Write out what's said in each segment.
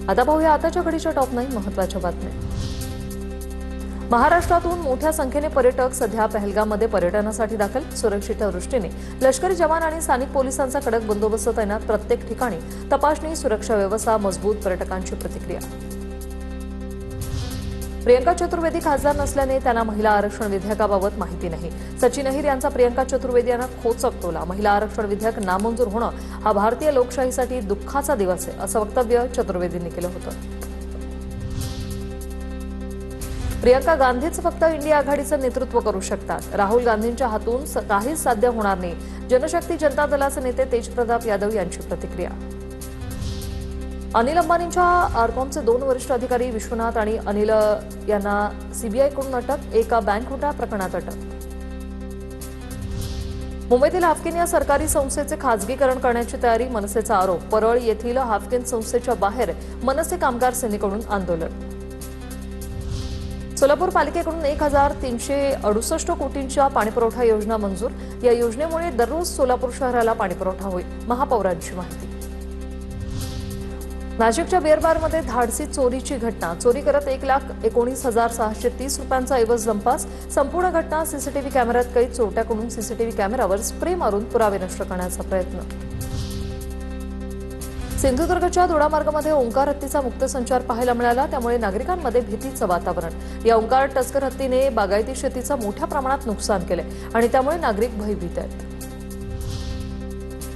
आता पाहूया आताच्या घडीच्या टॉप 9 महत्त्वाच्या बातम्या। महाराष्ट्रातून मोठ्या संख्येने पर्यटक सध्या पहलगाममध्ये पर्यटनासाठी दाखल। सुरक्षेच्या दृष्टीने लष्करी जवान आणि स्थानिक पोलिसांचा कडक बंदोबस्त तैनात। प्रत्येक ठिकाणी तपासणी, सुरक्षा व्यवस्था मजबूत। पर्यटकांची प्रतिक्रिया। प्रियंका चतुर्वेदी खासदार नसल्याने त्यांना महिला आरक्षण विधेयकाबाबत माहिती नाही। सचिन अहिर यांचा प्रियंका चतुर्वेदी यांना खोचक टोला। महिला आरक्षण विधेयक नामंजूर होणं हा भारतीय लोकशाहीसाठी दुःखाचा दिवस आहे, असं वक्तव्य चतुर्वेदींनी केलं होतं। प्रियंका गांधीच फक्त इंडिया आघाडीचं नेतृत्व करू शकतात। राहुल गांधींच्या हातून काहीच साध्य होणार नाही। जनशक्ती जनता दलाचे नेते तेजप्रताप यादव यांची प्रतिक्रिया। अनिल अंबानींच्या आरकॉमचे 2 वरिष्ठ अधिकारी विश्वनाथ आणि अनिल यांना सीबीआयकडून अटक। एका बँक घोटाळा प्रकरणात अटक। मुंबईतील हाफकिन या सरकारी संस्थेचे खासगीकरण करण्याची तयारी। मनसेचा आरोप। परळ येथील हाफकिन संस्थेच्या बाहेर मनसे कामगार सेनेकडून आंदोलन। सोलापूर पालिकेकडून 1368 कोटींच्या पाणीपुरवठा योजना मंजूर। या योजनेमुळे दररोज सोलापूर शहराला पाणीपुरवठा होईल। महापौरांची माहिती। नाशिकच्या बिअरबारमध्ये धाडसी चोरीची घटना। चोरी करत 1,19,630 रुपयांचा ऐवज लंपास। संपूर्ण घटना सीसीटीव्ही कॅमेऱ्यात कैद। चोरट्याकडून सीसीटीव्ही कॅमेऱ्यावर स्प्रे मारून पुरावे नष्ट करण्याचा प्रयत्न। सिंधुदुर्गच्या दोडामार्गमध्ये ओंकार हत्तीचा मुक्त संचार पाहायला मिळाला, त्यामुळे नागरिकांमध्ये भीतीचं वातावरण। या ओंकार टस्कर हत्तीने बागायती शेतीचं मोठ्या प्रमाणात नुकसान केले आणि त्यामुळे नागरिक भयभीत आहेत।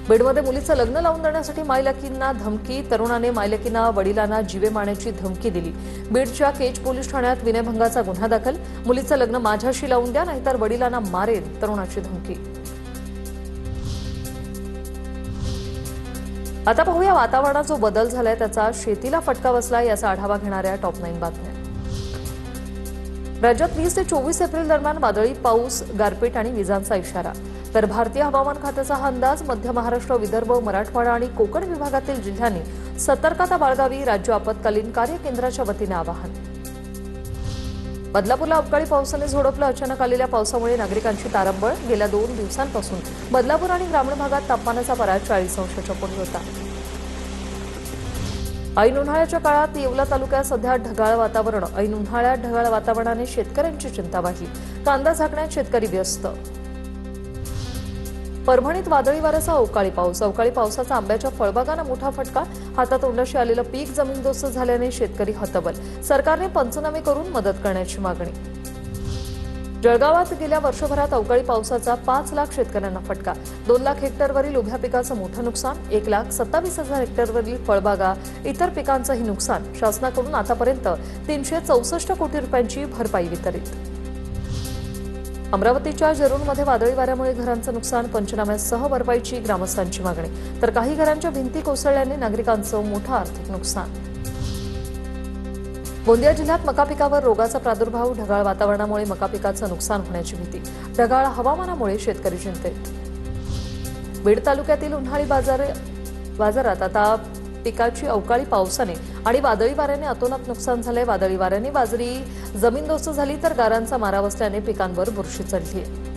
बीडमध्ये मुलीचं लग्न लावून देण्यासाठी मायलेकींना धमकी। तरुणाने मायलेकींना वडिलांना जीवे मारण्याची धमकी दिली। बीडच्या केज पोलीस ठाण्यात विनयभंगाचा गुन्हा दाखल। मुलीचं लग्न माझ्याशी लावून द्या, नाहीतर वडिलांना मारेन, तरुणाची धमकी। आता पाहूया वातावरणात जो बदल झालाय त्याचा शेतीला फटका बसला, याचा आढावा घेणाऱ्या टॉप 9 बातम्या। राज्यात 20 ते 24 एप्रिल दरम्यान वादळी पाऊस, गारपीट आणि विजांचा इशारा। तर भारतीय हवामान खात्याचा हा अंदाज। मध्य महाराष्ट्र, विदर्भ, मराठवाडा आणि कोकण विभागातील जिल्ह्यांनी सतर्कता बाळगावी। राज्य आपत्कालीन कार्य केंद्राच्या वतीने आवाहन। बदलापूरला अवकाळी पावसाने झोडपलं। अचानक आलेल्या पावसामुळे नागरिकांची तारंबळ। गेल्या 2 दिवसांपासून बदलापूर आणि ग्रामीण भागात तापमानाचा पारा 40 अंशाच्या पुढे होता। ऐन उन्हाळ्याच्या काळात येवला तालुक्यात सध्या ढगाळ वातावरण। ऐन उन्हाळ्यात ढगाळ वातावरणाने शेतकऱ्यांची चिंता वाढली। कांदा झाकण्यात शेतकरी व्यस्त। परभणीत वादळी वाऱ्याचा अवकाळी पाऊस। अवकाळी पावसाचा आंब्याच्या फळबागांना मोठा फटका। हातातोंडाशी आलेलं पीक जमीनदोस्त झाल्याने शेतकरी हतबल। सरकारने पंचनामे करून मदत करण्याची मागणी। जळगावात गेल्या वर्षभरात अवकाळी पावसाचा 5 लाख शेतकऱ्यांना फटका। 2 लाख हेक्टरवरील उभ्या पिकाचं मोठं नुकसान। 1,27,000 हेक्टरवरील फळबागा, इतर पिकांचंही नुकसान। शासनाकडून आतापर्यंत 364 कोटी रुपयांची भरपाई वितरित। अमरावतीच्या जरूरमध्ये वादळी वाऱ्यामुळे घरांचं नुकसान। पंचनाम्यासह भरपाईची ग्रामस्थांची मागणी। तर काही घरांच्या भिंती कोसळल्याने नागरिकांचं मोठं आर्थिक नुकसान। गोंदिया जिल्ह्यात मका पिकावर रोगाचा प्रादुर्भाव। ढगाळ वातावरणामुळे मका पिकाचं नुकसान होण्याची भीती। ढगाळ हवामानामुळे शेतकरी चिंतेत। बीड तालुक्यातील उन्हाळी बाजारात आता पिकाची अवकाळी पावसाने आणि वादळी वाऱ्याने अतोनात नुकसान झालंय। वादळी वाऱ्याने बाजरी जमीनदोस्त झाली, तर गारांचा मारा बसल्याने पिकांवर बुरशी चढली आहे।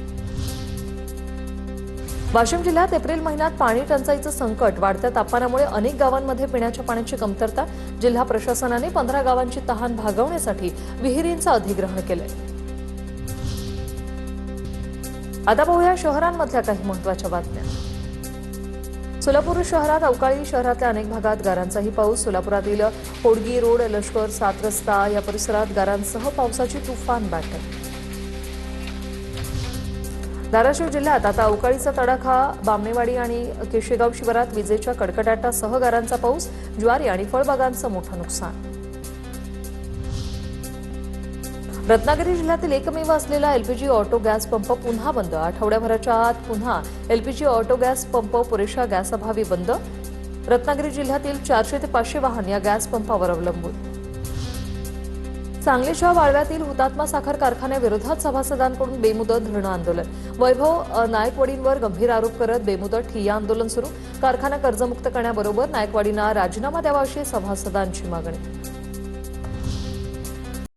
वाशिम जिल्ह्यात एप्रिल महिन्यात पाणी टंचाईचं संकट। वाढत्या तापमानामुळे अनेक गावांमध्ये पिण्याच्या पाण्याची कमतरता। जिल्हा प्रशासनाने 15 गावांची तहान भागवण्यासाठी विहिरींचं अधिग्रहण केलंय। आता पाहूया शहरांमधल्या काही महत्त्वाच्या बातम्या। सोलापूर शहरात अवकाळी। शहरातल्या अनेक भागात गारांचाही पाऊस। सोलापुरातील होडगी रोड, लष्कर 7 रस्ता या परिसरात गारांसह पावसाची तुफान लाट। धाराशिव जिल्ह्यात आता अवकाळीचा तडाखा। बामणेवाडी आणि केशेगाव शिवारात विजेच्या कडकडाटासह गारांचा पाऊस। ज्वारी आणि फळबागांचं मोठं नुकसान। रत्नागिरी जिल्ह्यातील एकमेव असलेला एलपीजी ऑटो गॅस पंप पुन्हा बंद। आठवड्याभराच्या आत पुन्हा एलपीजी ऑटो गॅस पंप पुरेशा गॅसअभावी बंद। रत्नागिरी जिल्ह्यातील 400 ते 500 वाहन या गॅस पंपावर अवलंबून। सांगलीच्या वाळव्यातील हुतात्मा साखर कारखान्याविरोधात सभासदांकडून बेमुदत धरणं आंदोलन। वैभव नायकवाडींवर गंभीर आरोप करत बेमुदत ठिय्या आंदोलन सुरू। कारखाना कर्जमुक्त करण्याबरोबर नायकवाडींना राजीनामा द्यावा अशी सभासदांची मागणी।